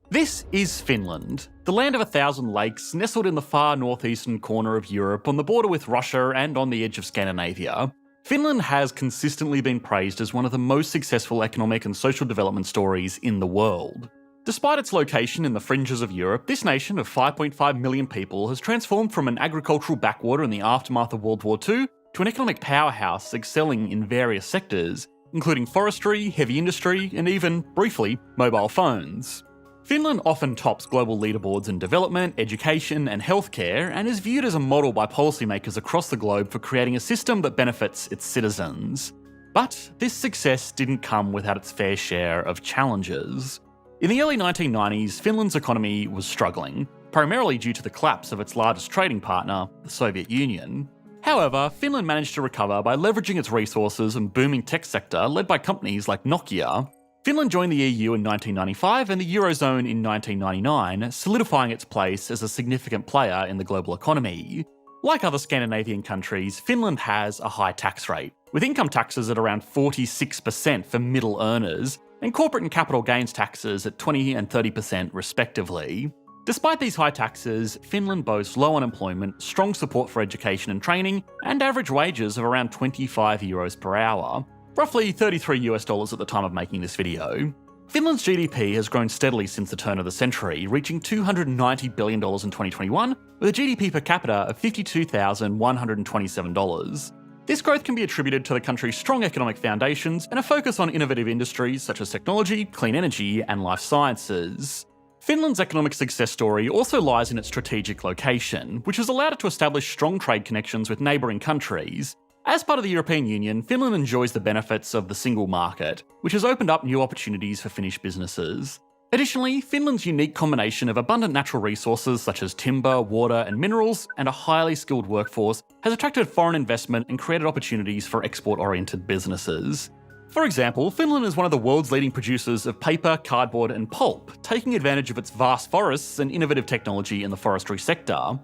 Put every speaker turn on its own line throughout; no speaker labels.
This is Finland, the land of 1,000 lakes nestled in the far northeastern corner of Europe on the border with Russia and on the edge of Scandinavia. Finland has consistently been praised as one of the most successful economic and social development stories in the world. Despite its location in the fringes of Europe, this nation of 5.5 million people has transformed from an agricultural backwater in the aftermath of World War II to an economic powerhouse excelling in various sectors, including forestry, heavy industry, and even, briefly, mobile phones. Finland often tops global leaderboards in development, education, and healthcare, and is viewed as a model by policymakers across the globe for creating a system that benefits its citizens. But this success didn't come without its fair share of challenges. In the early 1990s, Finland's economy was struggling, primarily due to the collapse of its largest trading partner, the Soviet Union. However, Finland managed to recover by leveraging its resources and booming tech sector led by companies like Nokia. Finland joined the EU in 1995 and the Eurozone in 1999, solidifying its place as a significant player in the global economy. Like other Scandinavian countries, Finland has a high tax rate, with income taxes at around 46% for middle earners, and corporate and capital gains taxes at 20 and 30% respectively. Despite these high taxes, Finland boasts low unemployment, strong support for education and training, and average wages of around 25 euros per hour, roughly $33 at the time of making this video. Finland's GDP has grown steadily since the turn of the century, reaching $290 billion in 2021, with a GDP per capita of $52,127. This growth can be attributed to the country's strong economic foundations and a focus on innovative industries such as technology, clean energy, and life sciences. Finland's economic success story also lies in its strategic location, which has allowed it to establish strong trade connections with neighbouring countries. As part of the European Union, Finland enjoys the benefits of the single market, which has opened up new opportunities for Finnish businesses. Additionally, Finland's unique combination of abundant natural resources such as timber, water, and minerals, and a highly skilled workforce has attracted foreign investment and created opportunities for export-oriented businesses. For example, Finland is one of the world's leading producers of paper, cardboard, and pulp, taking advantage of its vast forests and innovative technology in the forestry sector.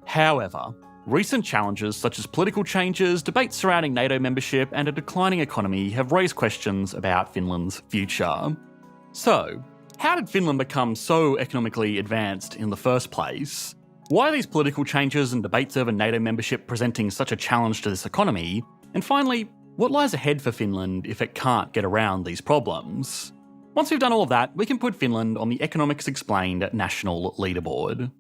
However, recent challenges such as political changes, debates surrounding NATO membership, and a declining economy have raised questions about Finland's future. So, how did Finland become so economically advanced in the first place? Why are these political changes and debates over NATO membership presenting such a challenge to this economy? And finally, what lies ahead for Finland if it can't get around these problems? Once we've done all of that, we can put Finland on the Economics Explained national leaderboard.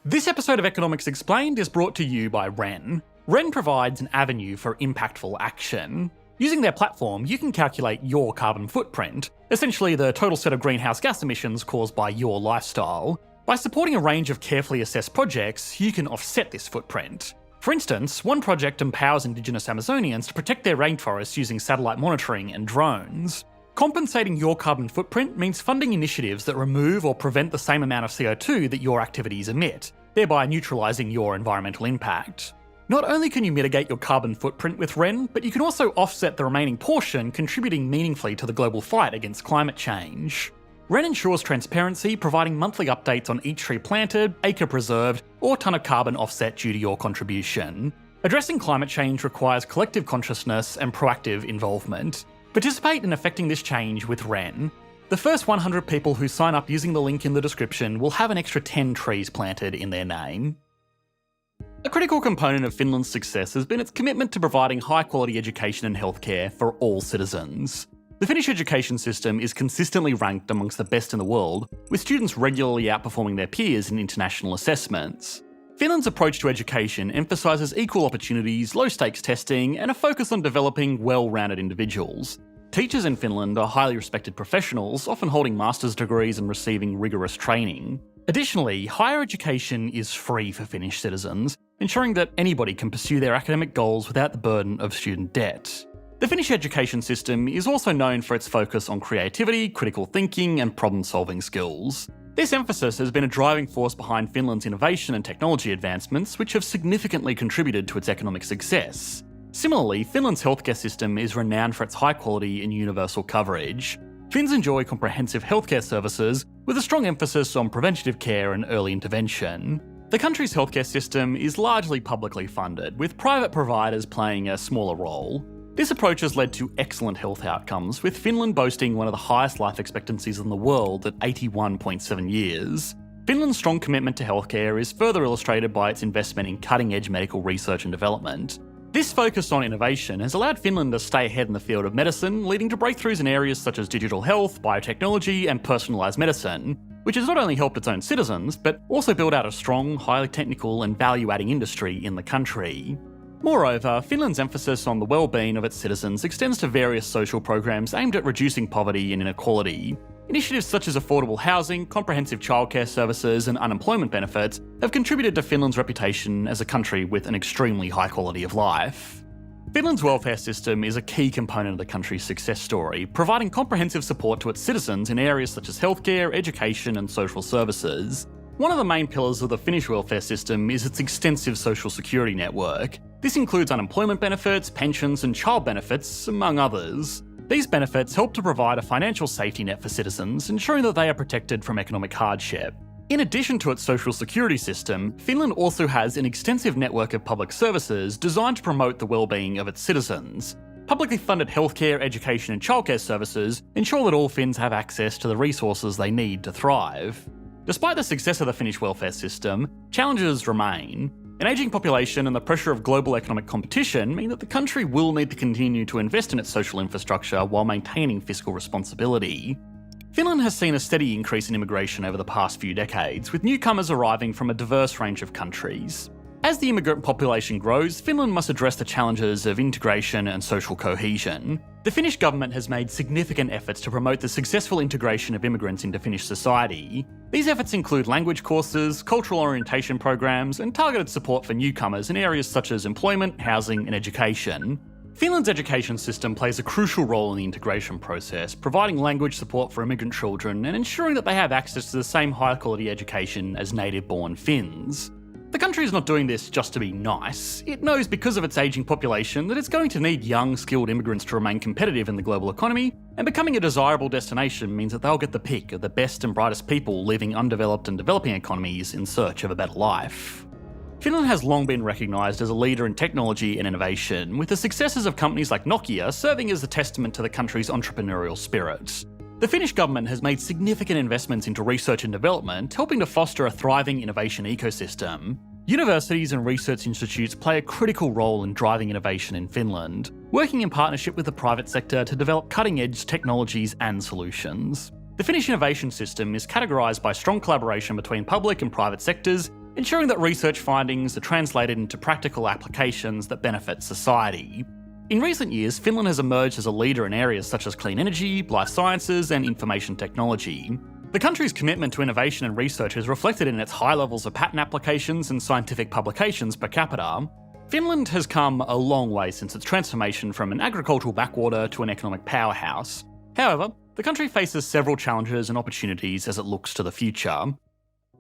This episode of Economics Explained is brought to you by Ren. Ren provides an avenue for impactful action. Using their platform, you can calculate your carbon footprint, essentially the total set of greenhouse gas emissions caused by your lifestyle. By supporting a range of carefully assessed projects, you can offset this footprint. For instance, one project empowers Indigenous Amazonians to protect their rainforests using satellite monitoring and drones. Compensating your carbon footprint means funding initiatives that remove or prevent the same amount of CO2 that your activities emit, thereby neutralising your environmental impact. Not only can you mitigate your carbon footprint with Ren, but you can also offset the remaining portion, contributing meaningfully to the global fight against climate change. Ren ensures transparency, providing monthly updates on each tree planted, acre preserved, or tonne of carbon offset due to your contribution. Addressing climate change requires collective consciousness and proactive involvement. Participate in effecting this change with Ren. The first 100 people who sign up using the link in the description will have an extra 10 trees planted in their name. A critical component of Finland's success has been its commitment to providing high-quality education and healthcare for all citizens. The Finnish education system is consistently ranked amongst the best in the world, with students regularly outperforming their peers in international assessments. Finland's approach to education emphasises equal opportunities, low-stakes testing, and a focus on developing well-rounded individuals. Teachers in Finland are highly respected professionals, often holding master's degrees and receiving rigorous training. Additionally, higher education is free for Finnish citizens, ensuring that anybody can pursue their academic goals without the burden of student debt. The Finnish education system is also known for its focus on creativity, critical thinking, and problem-solving skills. This emphasis has been a driving force behind Finland's innovation and technology advancements, which have significantly contributed to its economic success. Similarly, Finland's healthcare system is renowned for its high quality and universal coverage. Finns enjoy comprehensive healthcare services, with a strong emphasis on preventative care and early intervention. The country's healthcare system is largely publicly funded, with private providers playing a smaller role. This approach has led to excellent health outcomes, with Finland boasting one of the highest life expectancies in the world at 81.7 years. Finland's strong commitment to healthcare is further illustrated by its investment in cutting-edge medical research and development. This focus on innovation has allowed Finland to stay ahead in the field of medicine, leading to breakthroughs in areas such as digital health, biotechnology, and personalised medicine, which has not only helped its own citizens, but also built out a strong, highly technical and value-adding industry in the country. Moreover, Finland's emphasis on the well-being of its citizens extends to various social programs aimed at reducing poverty and inequality. Initiatives such as affordable housing, comprehensive childcare services, and unemployment benefits have contributed to Finland's reputation as a country with an extremely high quality of life. Finland's welfare system is a key component of the country's success story, providing comprehensive support to its citizens in areas such as healthcare, education, and social services. One of the main pillars of the Finnish welfare system is its extensive social security network. This includes unemployment benefits, pensions, and child benefits, among others. These benefits help to provide a financial safety net for citizens, ensuring that they are protected from economic hardship. In addition to its social security system, Finland also has an extensive network of public services designed to promote the well-being of its citizens. Publicly funded healthcare, education, and childcare services ensure that all Finns have access to the resources they need to thrive. Despite the success of the Finnish welfare system, challenges remain. An ageing population and the pressure of global economic competition mean that the country will need to continue to invest in its social infrastructure while maintaining fiscal responsibility. Finland has seen a steady increase in immigration over the past few decades, with newcomers arriving from a diverse range of countries. As the immigrant population grows, Finland must address the challenges of integration and social cohesion. The Finnish government has made significant efforts to promote the successful integration of immigrants into Finnish society. These efforts include language courses, cultural orientation programs, and targeted support for newcomers in areas such as employment, housing, and education. Finland's education system plays a crucial role in the integration process, providing language support for immigrant children and ensuring that they have access to the same high-quality education as native-born Finns. The country is not doing this just to be nice. It knows because of its ageing population that it's going to need young, skilled immigrants to remain competitive in the global economy, and becoming a desirable destination means that they'll get the pick of the best and brightest people leaving undeveloped and developing economies in search of a better life. Finland has long been recognised as a leader in technology and innovation, with the successes of companies like Nokia serving as a testament to the country's entrepreneurial spirit. The Finnish government has made significant investments into research and development, helping to foster a thriving innovation ecosystem. Universities and research institutes play a critical role in driving innovation in Finland, working in partnership with the private sector to develop cutting-edge technologies and solutions. The Finnish innovation system is categorised by strong collaboration between public and private sectors, ensuring that research findings are translated into practical applications that benefit society. In recent years, Finland has emerged as a leader in areas such as clean energy, life sciences, and information technology. The country's commitment to innovation and research is reflected in its high levels of patent applications and scientific publications per capita. Finland has come a long way since its transformation from an agricultural backwater to an economic powerhouse. However, the country faces several challenges and opportunities as it looks to the future.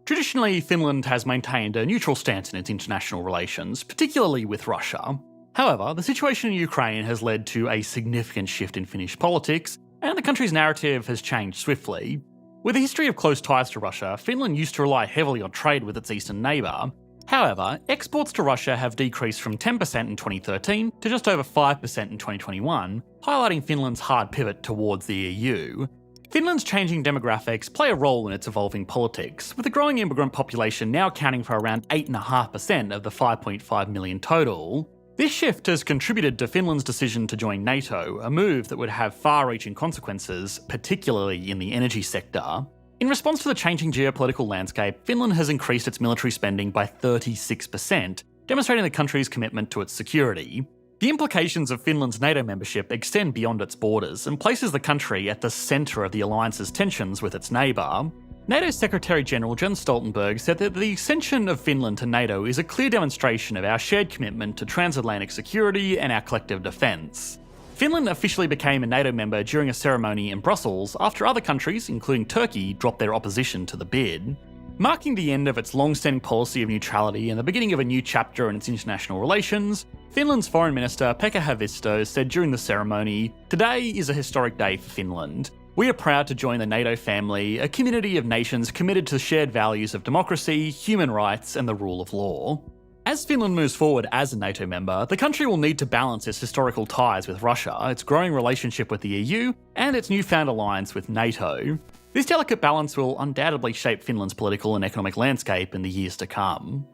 Traditionally, Finland has maintained a neutral stance in its international relations, particularly with Russia. However, the situation in Ukraine has led to a significant shift in Finnish politics, and the country's narrative has changed swiftly. With a history of close ties to Russia, Finland used to rely heavily on trade with its eastern neighbour. However, exports to Russia have decreased from 10% in 2013 to just over 5% in 2021, highlighting Finland's hard pivot towards the EU. Finland's changing demographics play a role in its evolving politics, with the growing immigrant population now accounting for around 8.5% of the 5.5 million total. This shift has contributed to Finland's decision to join NATO, a move that would have far-reaching consequences, particularly in the energy sector. In response to the changing geopolitical landscape, Finland has increased its military spending by 36%, demonstrating the country's commitment to its security. The implications of Finland's NATO membership extend beyond its borders and places the country at the centre of the alliance's tensions with its neighbour. NATO's Secretary-General Jens Stoltenberg said that the accession of Finland to NATO is a clear demonstration of our shared commitment to transatlantic security and our collective defence. Finland officially became a NATO member during a ceremony in Brussels after other countries, including Turkey, dropped their opposition to the bid. Marking the end of its long-standing policy of neutrality and the beginning of a new chapter in its international relations, Finland's Foreign Minister Pekka Haavisto said during the ceremony, "Today is a historic day for Finland. We are proud to join the NATO family, a community of nations committed to shared values of democracy, human rights, and the rule of law." As Finland moves forward as a NATO member, the country will need to balance its historical ties with Russia, its growing relationship with the EU, and its newfound alliance with NATO. This delicate balance will undoubtedly shape Finland's political and economic landscape in the years to come.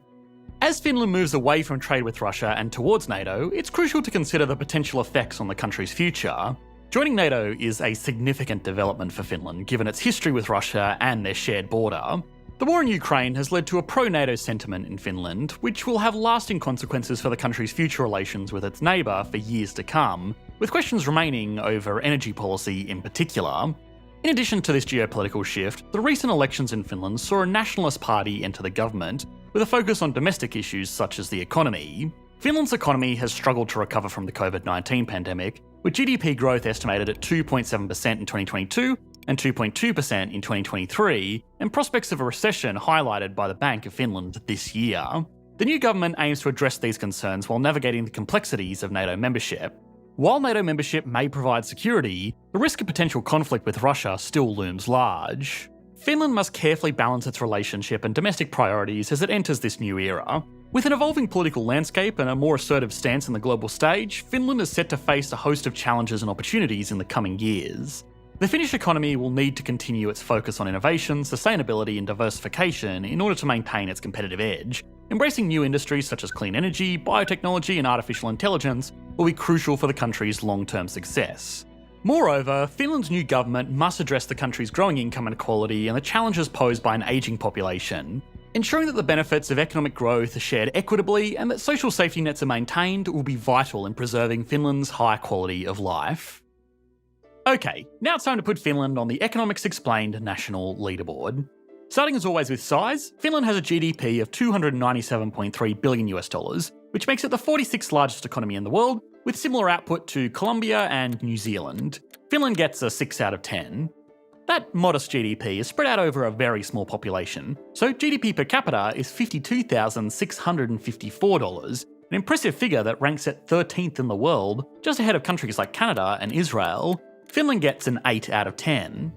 As Finland moves away from trade with Russia and towards NATO, it's crucial to consider the potential effects on the country's future. Joining NATO is a significant development for Finland, given its history with Russia and their shared border. The war in Ukraine has led to a pro-NATO sentiment in Finland, which will have lasting consequences for the country's future relations with its neighbour for years to come, with questions remaining over energy policy in particular. In addition to this geopolitical shift, the recent elections in Finland saw a nationalist party enter the government, with a focus on domestic issues such as the economy. Finland's economy has struggled to recover from the COVID-19 pandemic, with GDP growth estimated at 2.7% in 2022 and 2.2% in 2023, and prospects of a recession highlighted by the Bank of Finland this year. The new government aims to address these concerns while navigating the complexities of NATO membership. While NATO membership may provide security, the risk of potential conflict with Russia still looms large. Finland must carefully balance its relationship and domestic priorities as it enters this new era. With an evolving political landscape and a more assertive stance on the global stage, Finland is set to face a host of challenges and opportunities in the coming years. The Finnish economy will need to continue its focus on innovation, sustainability and diversification in order to maintain its competitive edge. Embracing new industries such as clean energy, biotechnology and artificial intelligence will be crucial for the country's long-term success. Moreover, Finland's new government must address the country's growing income inequality and the challenges posed by an ageing population. Ensuring that the benefits of economic growth are shared equitably and that social safety nets are maintained will be vital in preserving Finland's high quality of life. Okay, now it's time to put Finland on the Economics Explained national leaderboard. Starting as always with size, Finland has a GDP of $297.3 billion US, which makes it the 46th largest economy in the world, with similar output to Colombia and New Zealand. Finland gets a 6 out of 10. That modest GDP is spread out over a very small population, so GDP per capita is $52,654, an impressive figure that ranks it 13th in the world, just ahead of countries like Canada and Israel. Finland gets an 8 out of 10.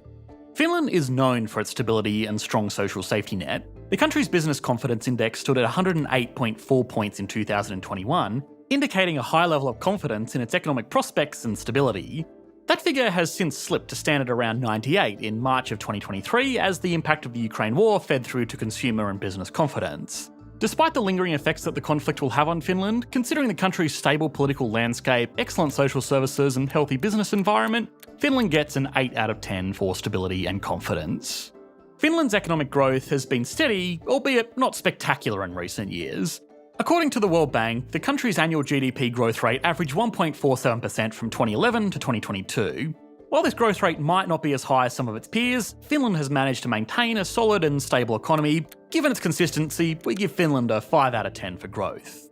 Finland is known for its stability and strong social safety net. The country's business confidence index stood at 108.4 points in 2021, indicating a high level of confidence in its economic prospects and stability. That figure has since slipped to stand at around 98 in March of 2023 as the impact of the Ukraine war fed through to consumer and business confidence. Despite the lingering effects that the conflict will have on Finland, considering the country's stable political landscape, excellent social services and healthy business environment, Finland gets an 8 out of 10 for stability and confidence. Finland's economic growth has been steady, albeit not spectacular in recent years. According to the World Bank, the country's annual GDP growth rate averaged 1.47% from 2011 to 2022. While this growth rate might not be as high as some of its peers, Finland has managed to maintain a solid and stable economy. Given its consistency, we give Finland a 5 out of 10 for growth.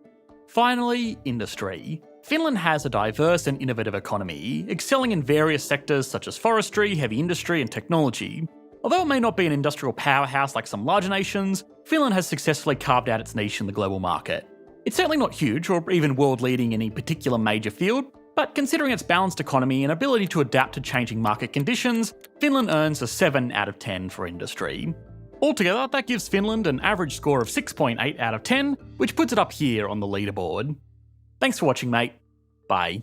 Finally, industry. Finland has a diverse and innovative economy, excelling in various sectors such as forestry, heavy industry and technology. Although it may not be an industrial powerhouse like some larger nations, Finland has successfully carved out its niche in the global market. It's certainly not huge or even world-leading in any particular major field, but considering its balanced economy and ability to adapt to changing market conditions, Finland earns a 7 out of 10 for industry. Altogether, that gives Finland an average score of 6.8 out of 10, which puts it up here on the leaderboard. Thanks for watching, mate. Bye.